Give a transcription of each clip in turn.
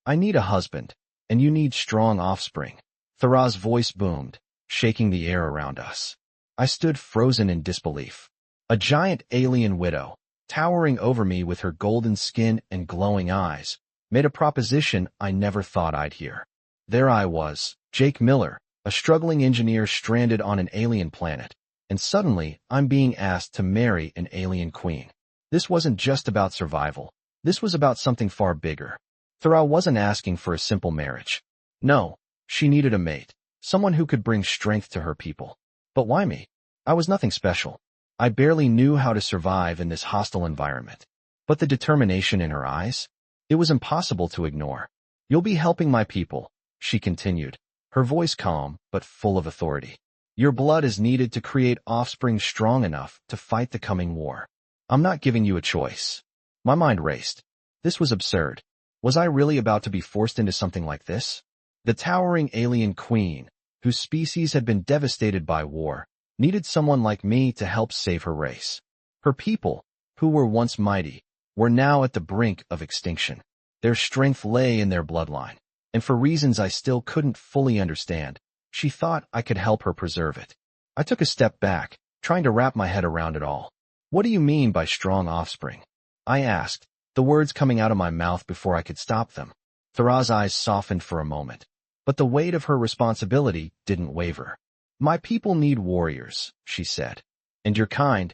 I need a husband, and you need strong offspring. Thara's voice boomed, shaking the air around us. I stood frozen in disbelief. A giant alien widow, towering over me with her golden skin and glowing eyes, made a proposition I never thought I'd hear. There I was, Jake Miller, a struggling engineer stranded on an alien planet, and suddenly I'm being asked to marry an alien queen. This wasn't just about survival. This was about something far bigger. Thara wasn't asking for a simple marriage. No, she needed a mate, someone who could bring strength to her people. But why me? I was nothing special. I barely knew how to survive in this hostile environment. But the determination in her eyes? It was impossible to ignore. You'll be helping my people, she continued, her voice calm but full of authority. Your blood is needed to create offspring strong enough to fight the coming war. I'm not giving you a choice. My mind raced. This was absurd. Was I really about to be forced into something like this? The towering alien queen, whose species had been devastated by war, needed someone like me to help save her race. Her people, who were once mighty, were now at the brink of extinction. Their strength lay in their bloodline, and for reasons I still couldn't fully understand, she thought I could help her preserve it. I took a step back, trying to wrap my head around it all. What do you mean by strong offspring? I asked, the words coming out of my mouth before I could stop them. Thara's eyes softened for a moment, but the weight of her responsibility didn't waver. My people need warriors, she said. And your kind,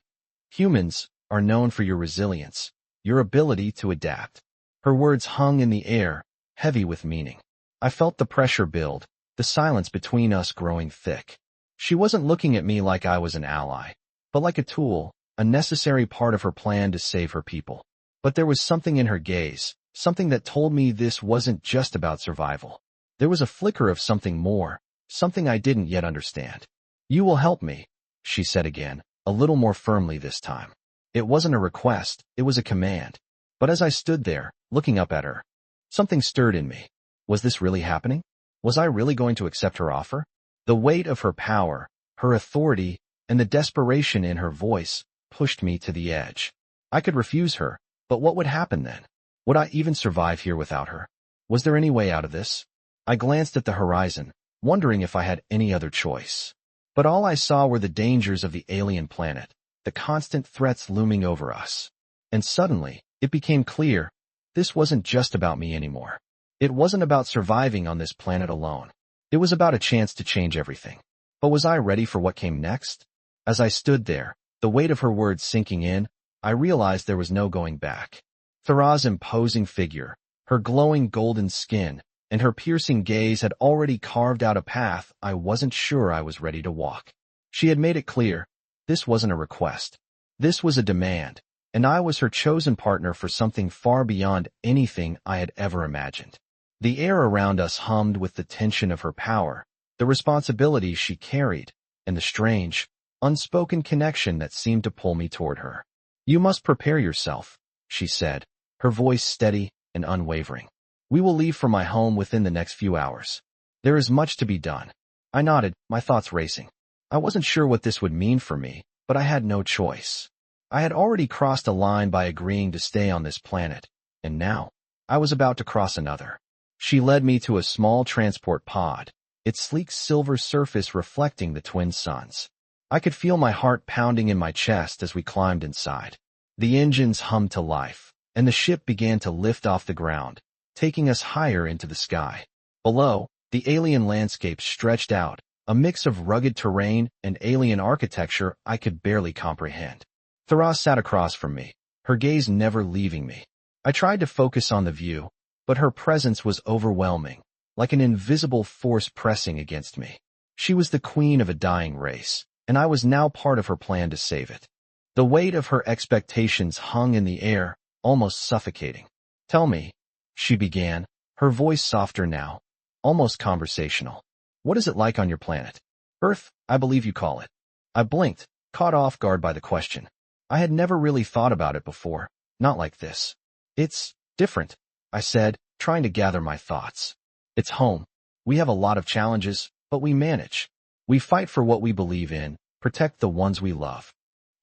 humans, are known for your resilience, your ability to adapt. Her words hung in the air, heavy with meaning. I felt the pressure build, the silence between us growing thick. She wasn't looking at me like I was an ally, but like a tool, a necessary part of her plan to save her people. But there was something in her gaze, something that told me this wasn't just about survival. There was a flicker of something more, something I didn't yet understand. You will help me, she said again, a little more firmly this time. It wasn't a request, it was a command. But as I stood there, looking up at her, something stirred in me. Was this really happening? Was I really going to accept her offer? The weight of her power, her authority, and the desperation in her voice pushed me to the edge. I could refuse her, but what would happen then? Would I even survive here without her? Was there any way out of this? I glanced at the horizon, wondering if I had any other choice. But all I saw were the dangers of the alien planet, the constant threats looming over us. And suddenly, it became clear, this wasn't just about me anymore. It wasn't about surviving on this planet alone. It was about a chance to change everything. But was I ready for what came next? As I stood there, the weight of her words sinking in, I realized there was no going back. Thara's imposing figure, her glowing golden skin, and her piercing gaze had already carved out a path I wasn't sure I was ready to walk. She had made it clear, this wasn't a request. This was a demand, and I was her chosen partner for something far beyond anything I had ever imagined. The air around us hummed with the tension of her power, the responsibility she carried, and the strange, unspoken connection that seemed to pull me toward her. You must prepare yourself, she said, her voice steady and unwavering. We will leave for my home within the next few hours. There is much to be done. I nodded, my thoughts racing. I wasn't sure what this would mean for me, but I had no choice. I had already crossed a line by agreeing to stay on this planet, and now, I was about to cross another. She led me to a small transport pod, its sleek silver surface reflecting the twin suns. I could feel my heart pounding in my chest as we climbed inside. The engines hummed to life, and the ship began to lift off the ground, taking us higher into the sky. Below, the alien landscape stretched out, a mix of rugged terrain and alien architecture I could barely comprehend. Thara sat across from me, her gaze never leaving me. I tried to focus on the view, but her presence was overwhelming, like an invisible force pressing against me. She was the queen of a dying race, and I was now part of her plan to save it. The weight of her expectations hung in the air, almost suffocating. Tell me, she began, her voice softer now, almost conversational. What is it like on your planet? Earth, I believe you call it. I blinked, caught off guard by the question. I had never really thought about it before, not like this. It's different, I said, trying to gather my thoughts. It's home. We have a lot of challenges, but we manage. We fight for what we believe in, protect the ones we love.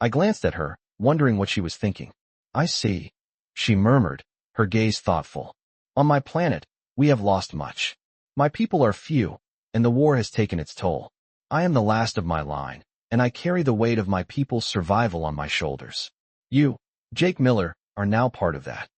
I glanced at her, wondering what she was thinking. I see, she murmured, her gaze thoughtful. On my planet, We have lost much. My people are few, and the war has taken its toll. I am the last of my line, and I carry the weight of my people's survival on my shoulders. You, Jake Miller, are now part of that.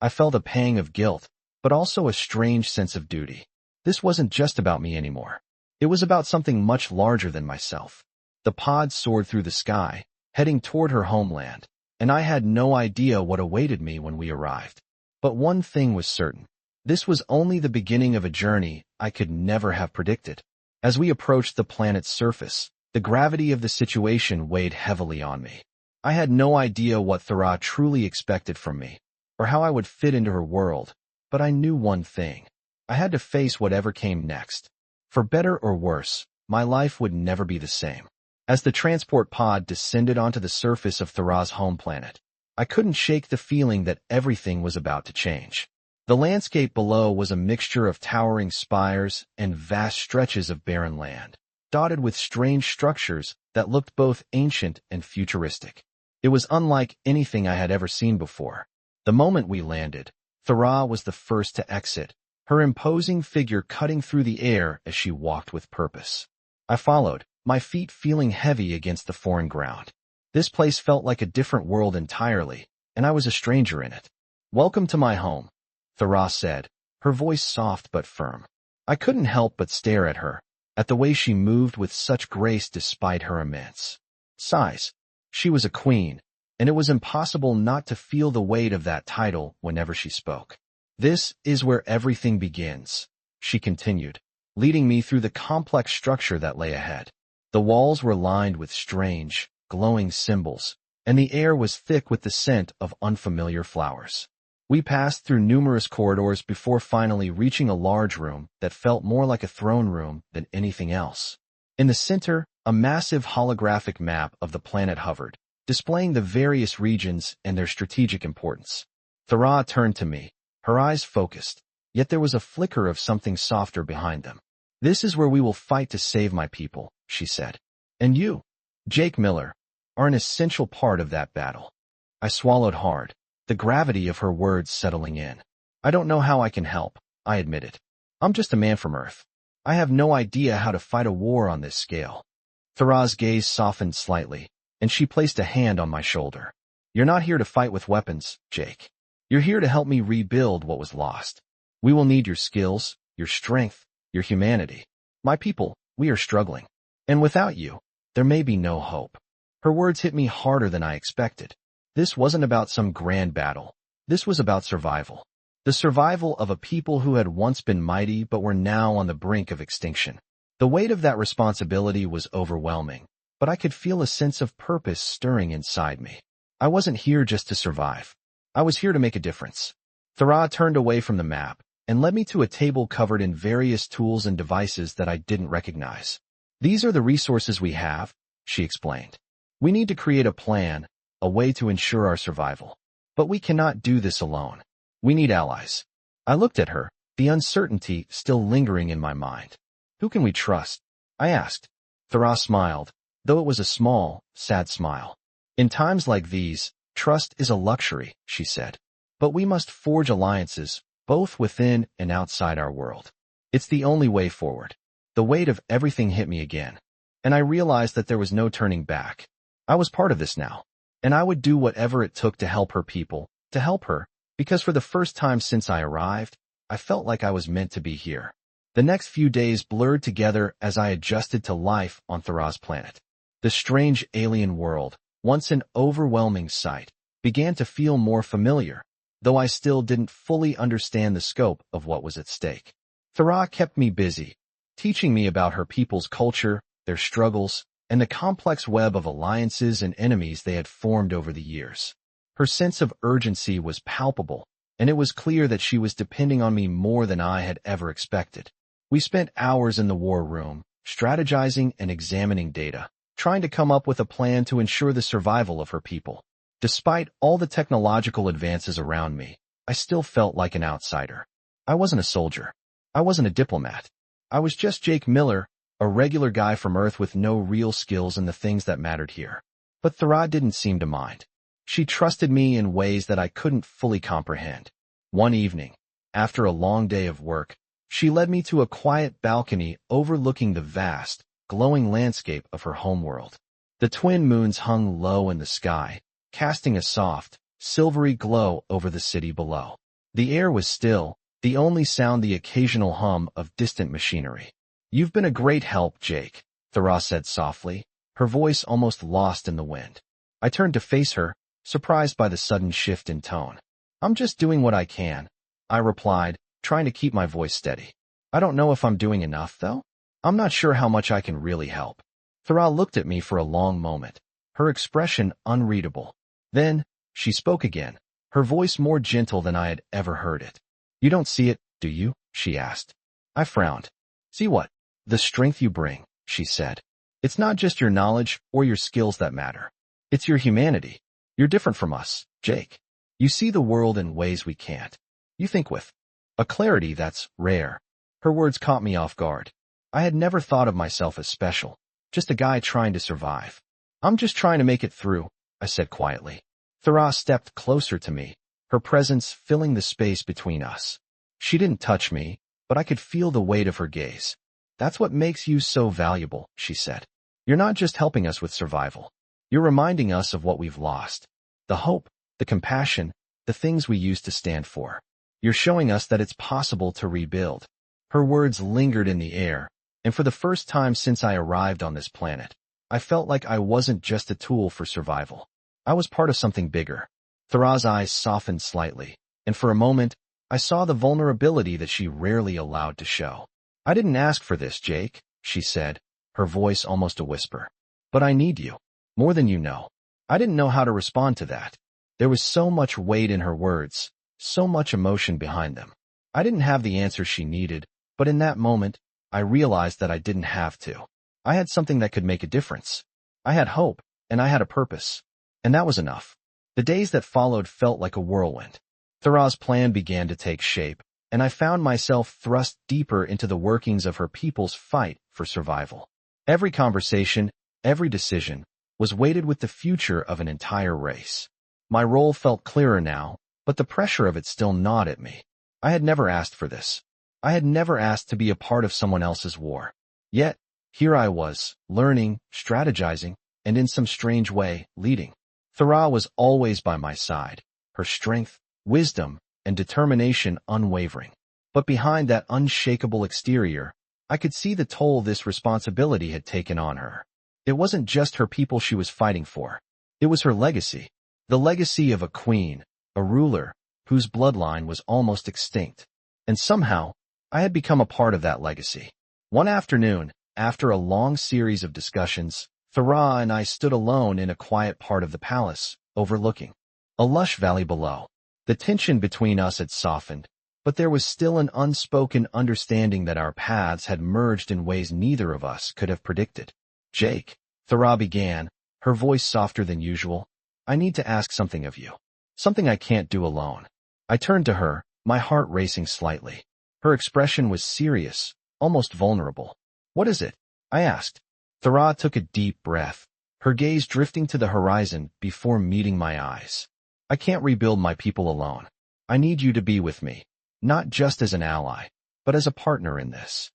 I felt a pang of guilt, but also a strange sense of duty. This wasn't just about me anymore. It was about something much larger than myself. The pod soared through the sky, heading toward her homeland, and I had no idea what awaited me when we arrived. But one thing was certain. This was only the beginning of a journey I could never have predicted. As we approached the planet's surface, the gravity of the situation weighed heavily on me. I had no idea what Thara truly expected from me, or how I would fit into her world, but I knew one thing. I had to face whatever came next. For better or worse, my life would never be the same. As the transport pod descended onto the surface of Thara's home planet, I couldn't shake the feeling that everything was about to change. The landscape below was a mixture of towering spires and vast stretches of barren land, dotted with strange structures that looked both ancient and futuristic. It was unlike anything I had ever seen before. The moment we landed, Thara was the first to exit, her imposing figure cutting through the air as she walked with purpose. I followed, my feet feeling heavy against the foreign ground. This place felt like a different world entirely, and I was a stranger in it. "Welcome to my home," Thara said, her voice soft but firm. I couldn't help but stare at her, at the way she moved with such grace despite her immense size. She was a queen, and it was impossible not to feel the weight of that title whenever she spoke. "This is where everything begins," she continued, leading me through the complex structure that lay ahead. The walls were lined with strange, glowing symbols, and the air was thick with the scent of unfamiliar flowers. We passed through numerous corridors before finally reaching a large room that felt more like a throne room than anything else. In the center, a massive holographic map of the planet hovered, displaying the various regions and their strategic importance. Thara turned to me, her eyes focused, yet there was a flicker of something softer behind them. "This is where we will fight to save my people," she said. "And you, Jake Miller, are an essential part of that battle." I swallowed hard, the gravity of her words settling in. "I don't know how I can help," I admitted. "I'm just a man from Earth. I have no idea how to fight a war on this scale." Thara's gaze softened slightly, and she placed a hand on my shoulder. "You're not here to fight with weapons, Jake. You're here to help me rebuild what was lost. We will need your skills, your strength, your humanity. My people, we are struggling. And without you, there may be no hope." Her words hit me harder than I expected. This wasn't about some grand battle. This was about survival. The survival of a people who had once been mighty but were now on the brink of extinction. The weight of that responsibility was overwhelming, but I could feel a sense of purpose stirring inside me. I wasn't here just to survive. I was here to make a difference. Thara turned away from the map and led me to a table covered in various tools and devices that I didn't recognize. "These are the resources we have," she explained. "We need to create a plan, a way to ensure our survival. But we cannot do this alone. We need allies." I looked at her, the uncertainty still lingering in my mind. "Who can we trust?" I asked. Thara smiled, though it was a small, sad smile. "In times like these, trust is a luxury," she said. "But we must forge alliances, both within and outside our world. It's the only way forward." The weight of everything hit me again, and I realized that there was no turning back. I was part of this now, and I would do whatever it took to help her people, to help her, because for the first time since I arrived, I felt like I was meant to be here. The next few days blurred together as I adjusted to life on Thara's planet. The strange alien world, once an overwhelming sight, began to feel more familiar, though I still didn't fully understand the scope of what was at stake. Thara kept me busy, teaching me about her people's culture, their struggles, and the complex web of alliances and enemies they had formed over the years. Her sense of urgency was palpable, and it was clear that she was depending on me more than I had ever expected. We spent hours in the war room, strategizing and examining data, trying to come up with a plan to ensure the survival of her people. Despite all the technological advances around me, I still felt like an outsider. I wasn't a soldier. I wasn't a diplomat. I was just Jake Miller, a regular guy from Earth with no real skills in the things that mattered here. But Thara didn't seem to mind. She trusted me in ways that I couldn't fully comprehend. One evening, After a long day of work, she led me to a quiet balcony overlooking the vast, glowing landscape of her homeworld. The twin moons hung low in the sky, casting a soft, silvery glow over the city below. The air was still, the only sound the occasional hum of distant machinery. "You've been a great help, Jake," Thera said softly, her voice almost lost in the wind. I turned to face her, surprised by the sudden shift in tone. "I'm just doing what I can," I replied, trying to keep my voice steady. "I don't know if I'm doing enough, though. I'm not sure how much I can really help." Thera looked at me for a long moment, her expression unreadable. Then, she spoke again, her voice more gentle than I had ever heard it. "You don't see it, do you?" she asked. I frowned. "See what?" "The strength you bring," she said. "It's not just your knowledge or your skills that matter. It's your humanity. You're different from us, Jake. You see the world in ways we can't. You think with a clarity that's rare." Her words caught me off guard. I had never thought of myself as special, just a guy trying to survive. "I'm just trying to make it through," I said quietly. Thera stepped closer to me, her presence filling the space between us. She didn't touch me, but I could feel the weight of her gaze. "That's what makes you so valuable," she said. "You're not just helping us with survival. You're reminding us of what we've lost. The hope, the compassion, the things we used to stand for. You're showing us that it's possible to rebuild." Her words lingered in the air, and for the first time since I arrived on this planet, I felt like I wasn't just a tool for survival. I was part of something bigger. Thera's eyes softened slightly, and for a moment, I saw the vulnerability that she rarely allowed to show. "I didn't ask for this, Jake," she said, her voice almost a whisper. "But I need you, more than you know." I didn't know how to respond to that. There was so much weight in her words, so much emotion behind them. I didn't have the answer she needed, but in that moment, I realized that I didn't have to. I had something that could make a difference. I had hope, and I had a purpose. And that was enough. The days that followed felt like a whirlwind. Thera's plan began to take shape, and I found myself thrust deeper into the workings of her people's fight for survival. Every conversation, every decision, was weighted with the future of an entire race. My role felt clearer now, but the pressure of it still gnawed at me. I had never asked for this. I had never asked to be a part of someone else's war. Yet, here I was, learning, strategizing, and in some strange way, leading. Thera was always by my side, her strength, wisdom, and determination unwavering. But behind that unshakable exterior, I could see the toll this responsibility had taken on her. It wasn't just her people she was fighting for. It was her legacy, the legacy of a queen, a ruler, whose bloodline was almost extinct. And somehow, I had become a part of that legacy. One afternoon, after a long series of discussions, Thera and I stood alone in a quiet part of the palace, overlooking a lush valley below. The tension between us had softened, but there was still an unspoken understanding that our paths had merged in ways neither of us could have predicted. "Jake," Thera began, her voice softer than usual, "I need to ask something of you. Something I can't do alone." I turned to her, my heart racing slightly. Her expression was serious, almost vulnerable. "What is it?" I asked. Thera took a deep breath, her gaze drifting to the horizon before meeting my eyes. "I can't rebuild my people alone. I need you to be with me, not just as an ally, but as a partner in this."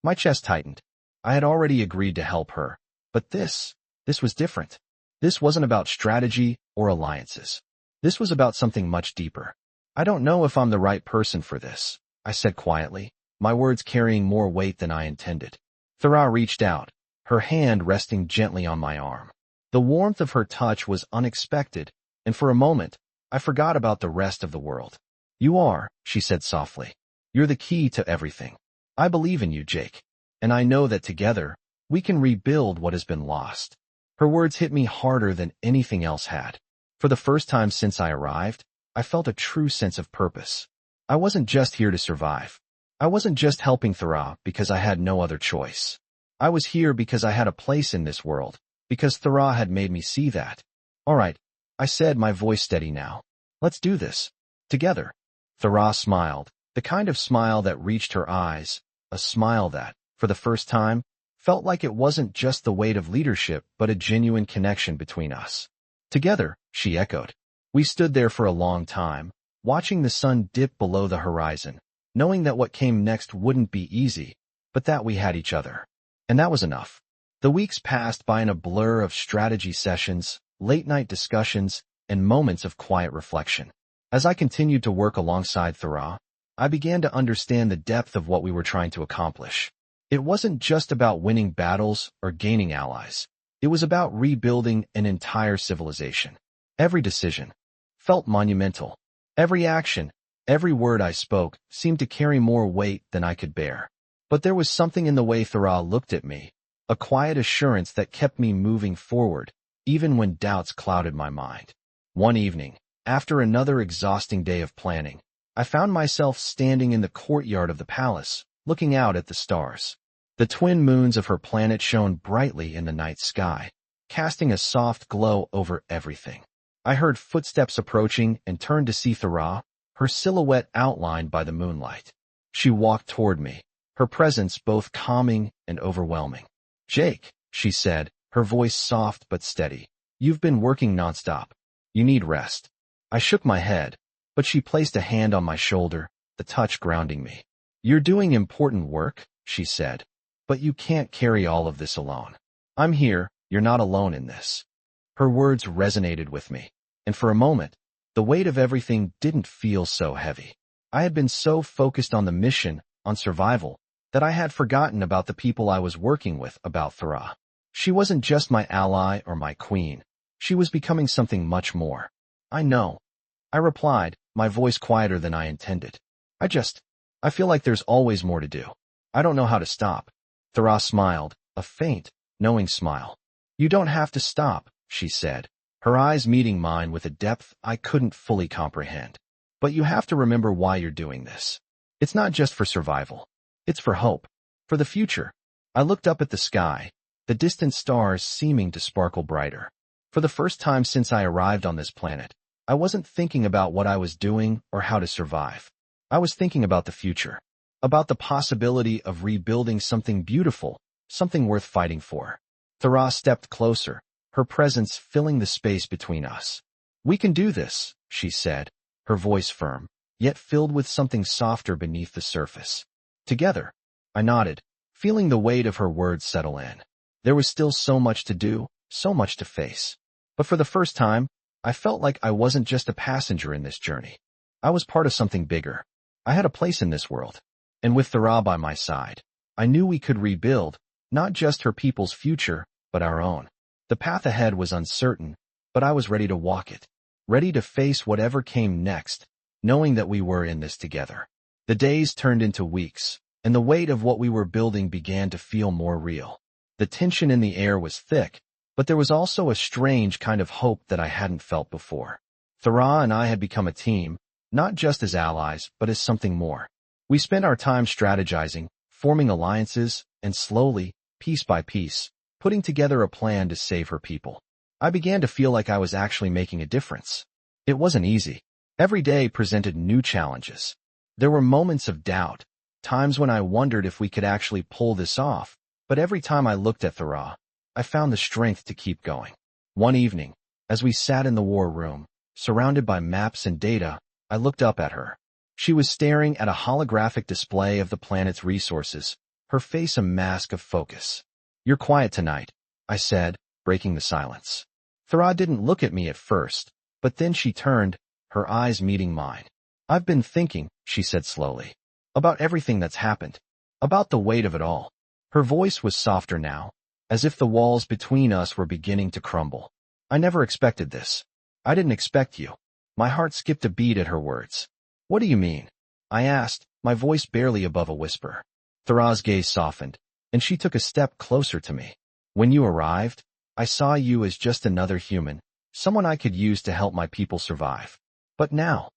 My chest tightened. I had already agreed to help her, but this was different. This wasn't about strategy or alliances. This was about something much deeper. "I don't know if I'm the right person for this," I said quietly, my words carrying more weight than I intended. Thera reached out, her hand resting gently on my arm. The warmth of her touch was unexpected, and for a moment, I forgot about the rest of the world. "You are," she said softly. "You're the key to everything. I believe in you, Jake, and I know that together, we can rebuild what has been lost." Her words hit me harder than anything else had. For the first time since I arrived, I felt a true sense of purpose. I wasn't just here to survive. I wasn't just helping Thera because I had no other choice. I was here because I had a place in this world, because Thera had made me see that. "All right," I said, my voice steady now. "Let's do this. Together." Thera smiled, the kind of smile that reached her eyes, a smile that, for the first time, felt like it wasn't just the weight of leadership but a genuine connection between us. "Together," she echoed. We stood there for a long time, watching the sun dip below the horizon, knowing that what came next wouldn't be easy, but that we had each other. And that was enough. The weeks passed by in a blur of strategy sessions, late-night discussions, and moments of quiet reflection. As I continued to work alongside Thara, I began to understand the depth of what we were trying to accomplish. It wasn't just about winning battles or gaining allies. It was about rebuilding an entire civilization. Every decision felt monumental. Every action, every word I spoke seemed to carry more weight than I could bear. But there was something in the way Thara looked at me, a quiet assurance that kept me moving forward, even when doubts clouded my mind. One evening, after another exhausting day of planning, I found myself standing in the courtyard of the palace, looking out at the stars. The twin moons of her planet shone brightly in the night sky, casting a soft glow over everything. I heard footsteps approaching and turned to see Thara, her silhouette outlined by the moonlight. She walked toward me, her presence both calming and overwhelming. "Jake," she said, her voice soft but steady. "You've been working nonstop. You need rest." I shook my head, but she placed a hand on my shoulder, the touch grounding me. "You're doing important work," she said, "but you can't carry all of this alone. I'm here, you're not alone in this." Her words resonated with me, and for a moment, the weight of everything didn't feel so heavy. I had been so focused on the mission, on survival, that I had forgotten about the people I was working with, about Thara. She wasn't just my ally or my queen. She was becoming something much more. "I know," I replied, my voice quieter than I intended. I feel like there's always more to do. I don't know how to stop." Thara smiled, a faint, knowing smile. "You don't have to stop," she said, her eyes meeting mine with a depth I couldn't fully comprehend. "But you have to remember why you're doing this. It's not just for survival. It's for hope. For the future." I looked up at the sky, the distant stars seeming to sparkle brighter. For the first time since I arrived on this planet, I wasn't thinking about what I was doing or how to survive. I was thinking about the future, about the possibility of rebuilding something beautiful, something worth fighting for. Thara stepped closer, her presence filling the space between us. "We can do this," she said, her voice firm, yet filled with something softer beneath the surface. "Together." I nodded, feeling the weight of her words settle in. There was still so much to do, so much to face. But for the first time, I felt like I wasn't just a passenger in this journey. I was part of something bigger. I had a place in this world. And with Thara by my side, I knew we could rebuild, not just her people's future, but our own. The path ahead was uncertain, but I was ready to walk it, ready to face whatever came next, knowing that we were in this together. The days turned into weeks, and the weight of what we were building began to feel more real. The tension in the air was thick, but there was also a strange kind of hope that I hadn't felt before. Thara and I had become a team, not just as allies, but as something more. We spent our time strategizing, forming alliances, and slowly, piece by piece, putting together a plan to save her people. I began to feel like I was actually making a difference. It wasn't easy. Every day presented new challenges. There were moments of doubt, times when I wondered if we could actually pull this off, but every time I looked at Thara, I found the strength to keep going. One evening, as we sat in the war room, surrounded by maps and data, I looked up at her. She was staring at a holographic display of the planet's resources, her face a mask of focus. "You're quiet tonight," I said, breaking the silence. Thara didn't look at me at first, but then she turned, her eyes meeting mine. "I've been thinking," she said slowly, "about everything that's happened, about the weight of it all." Her voice was softer now, as if the walls between us were beginning to crumble. "I never expected this. I didn't expect you." My heart skipped a beat at her words. "What do you mean?" I asked, my voice barely above a whisper. Thara's gaze softened, and she took a step closer to me. "When you arrived, I saw you as just another human, someone I could use to help my people survive. But now,"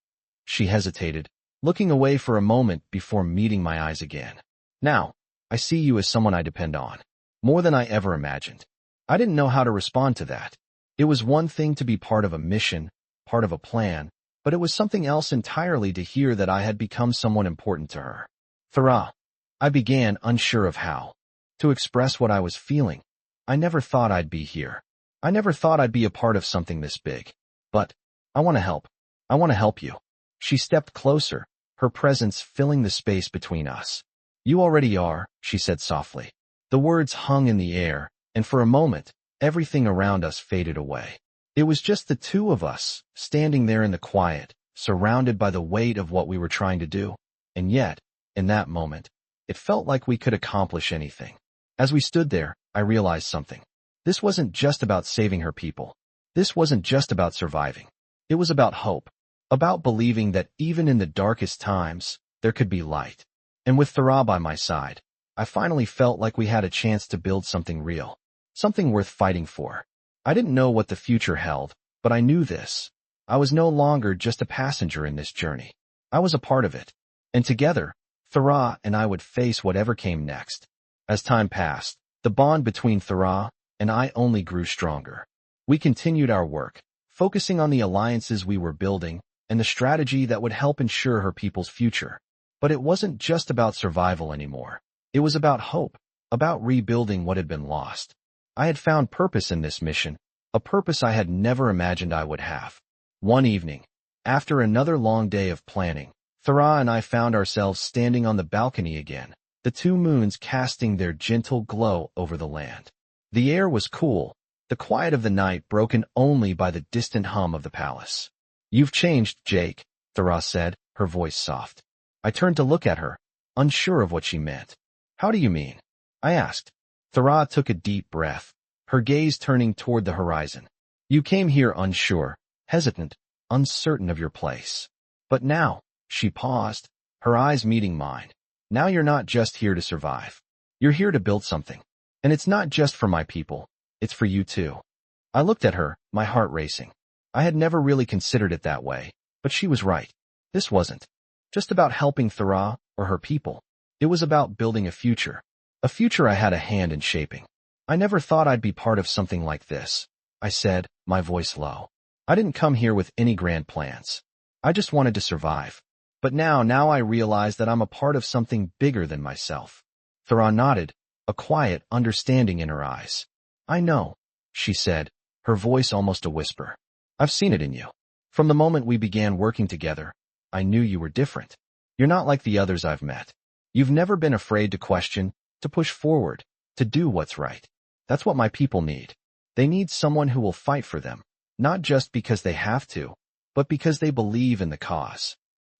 she hesitated, looking away for a moment before meeting my eyes again. "Now, I see you as someone I depend on, more than I ever imagined." I didn't know how to respond to that. It was one thing to be part of a mission, part of a plan, but it was something else entirely to hear that I had become someone important to her. "Thara," I began, unsure of how to express what I was feeling. "I never thought I'd be here. I never thought I'd be a part of something this big. But I want to help. I want to help you." She stepped closer, her presence filling the space between us. "You already are," she said softly. The words hung in the air, and for a moment, everything around us faded away. It was just the two of us, standing there in the quiet, surrounded by the weight of what we were trying to do. And yet, in that moment, it felt like we could accomplish anything. As we stood there, I realized something. This wasn't just about saving her people. This wasn't just about surviving. It was about hope, about believing that even in the darkest times, there could be light. And with Thara by my side, I finally felt like we had a chance to build something real, something worth fighting for. I didn't know what the future held, but I knew this. I was no longer just a passenger in this journey. I was a part of it. And together, Thara and I would face whatever came next. As time passed, the bond between Thara and I only grew stronger. We continued our work, focusing on the alliances we were building and the strategy that would help ensure her people's future. But it wasn't just about survival anymore. It was about hope, about rebuilding what had been lost. I had found purpose in this mission, a purpose I had never imagined I would have. One evening, after another long day of planning, Thara and I found ourselves standing on the balcony again, the two moons casting their gentle glow over the land. The air was cool, the quiet of the night broken only by the distant hum of the palace. "You've changed, Jake," Thara said, her voice soft. I turned to look at her, unsure of what she meant. "How do you mean?" I asked. Thara took a deep breath, her gaze turning toward the horizon. "You came here unsure, hesitant, uncertain of your place. But now," she paused, her eyes meeting mine, "now you're not just here to survive. You're here to build something. And it's not just for my people, it's for you too." I looked at her, my heart racing. I had never really considered it that way, but she was right. This wasn't just about helping Thara or her people. It was about building a future I had a hand in shaping. "I never thought I'd be part of something like this," I said, my voice low. "I didn't come here with any grand plans. I just wanted to survive. But now I realize that I'm a part of something bigger than myself." Thara nodded, a quiet understanding in her eyes. "I know," she said, her voice almost a whisper. "I've seen it in you. From the moment we began working together, I knew you were different. You're not like the others I've met. You've never been afraid to question, to push forward, to do what's right. That's what my people need. They need someone who will fight for them, not just because they have to, but because they believe in the cause."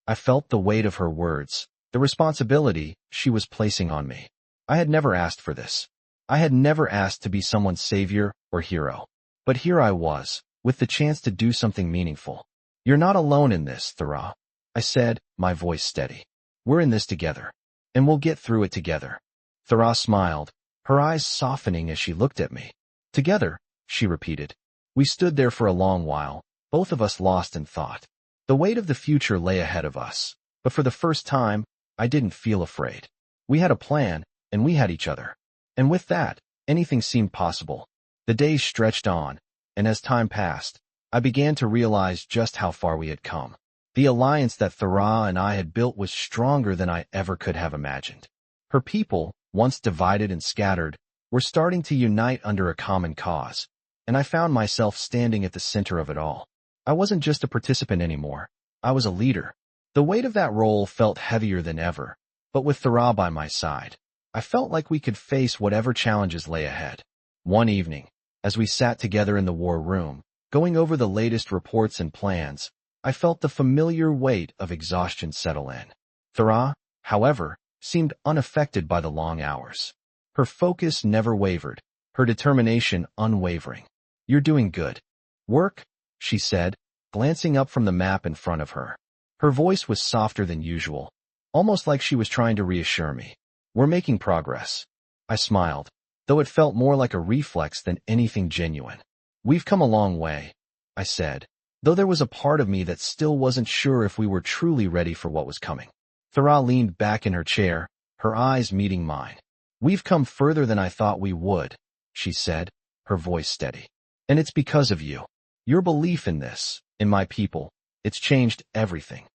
I felt the weight of her words, the responsibility she was placing on me. I had never asked for this. I had never asked to be someone's savior or hero. But here I was, with the chance to do something meaningful. "You're not alone in this, Thara," I said, my voice steady. "We're in this together, and we'll get through it together." Thara smiled, her eyes softening as she looked at me. "Together," she repeated. We stood there for a long while, both of us lost in thought. The weight of the future lay ahead of us, but for the first time, I didn't feel afraid. We had a plan, and we had each other. And with that, anything seemed possible. The days stretched on, and as time passed, I began to realize just how far we had come. The alliance that Thara and I had built was stronger than I ever could have imagined. Her people, once divided and scattered, were starting to unite under a common cause, and I found myself standing at the center of it all. I wasn't just a participant anymore. I was a leader. The weight of that role felt heavier than ever, but with Thara by my side, I felt like we could face whatever challenges lay ahead. One evening, as we sat together in the war room, going over the latest reports and plans, I felt the familiar weight of exhaustion settle in. Thara, however, seemed unaffected by the long hours. Her focus never wavered, her determination unwavering. "You're doing good work," she said, glancing up from the map in front of her. Her voice was softer than usual, almost like she was trying to reassure me. "We're making progress." I smiled, though it felt more like a reflex than anything genuine. "We've come a long way," I said, though there was a part of me that still wasn't sure if we were truly ready for what was coming. Thara leaned back in her chair, her eyes meeting mine. "We've come further than I thought we would," she said, her voice steady. "And it's because of you. Your belief in this, in my people, it's changed everything."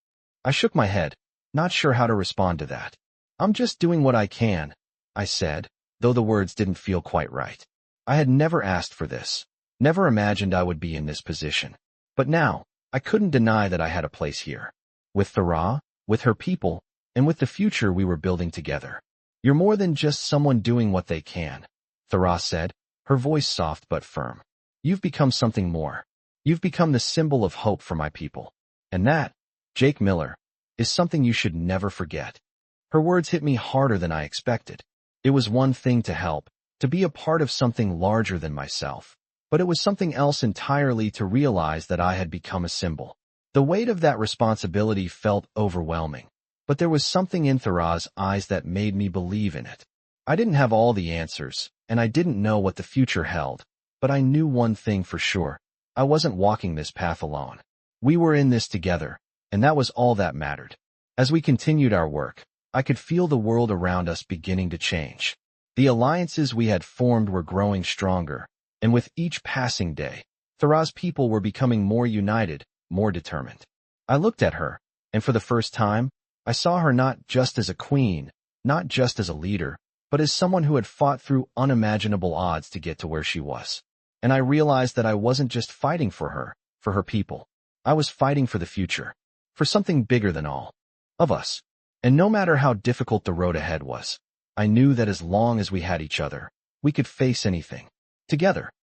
I shook my head, not sure how to respond to that. "I'm just doing what I can," I said, though the words didn't feel quite right. I had never asked for this, never imagined I would be in this position. But now, I couldn't deny that I had a place here. with Thara, with her people, and with the future we were building together. You're more than just someone doing what they can, Thara said, her voice soft but firm. You've become something more. You've become the symbol of hope for my people. And that, Jake Miller, is something you should never forget. Her words hit me harder than I expected. It was one thing to help, to be a part of something larger than myself. But it was something else entirely to realize that I had become a symbol. The weight of that responsibility felt overwhelming. But there was something in Thara's eyes that made me believe in it. I didn't have all the answers, and I didn't know what the future held. But I knew one thing for sure. I wasn't walking this path alone. We were in this together, and that was all that mattered. As we continued our work, I could feel the world around us beginning to change. The alliances we had formed were growing stronger, and with each passing day, Thara's people were becoming more united, more determined. I looked at her, and for the first time, I saw her not just as a queen, not just as a leader, but as someone who had fought through unimaginable odds to get to where she was. And I realized that I wasn't just fighting for her people. I was fighting for the future, for something bigger than all of us. And no matter how difficult the road ahead was, I knew that as long as we had each other, we could face anything together.